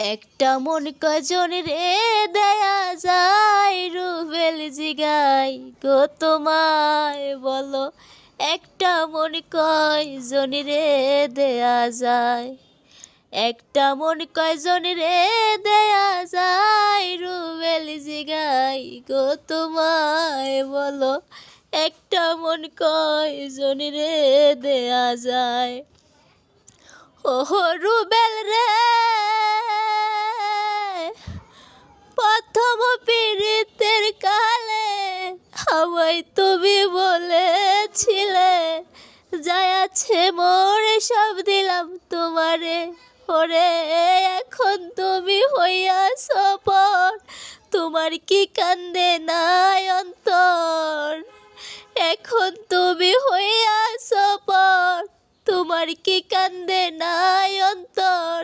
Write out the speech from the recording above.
একটা মন কজন রে দেয়া যায়, রুবেল জিগাই গো তোমায় বলো। একটা মন কয়জন রে দেয়া যায়, একটা মন কয়জন রে দেয়া যায়, রুবেল জিগাই গো তোমায় বলো। একটা মন কয়জন রে দেয়া যায়। ওহো রুবেল রে, প্রথম পীড়িতের কালে আমায় তুমি বলেছিলে, যাই আছে মোরে সব দিলাম তোমারে। ওরে এখন তুমি হইয়াছ পর, তোমার কি কান্দে নাই অন্তর। এখন তুমি হইয়াছ পর, তোমার কি কান্দে নাই অন্তর।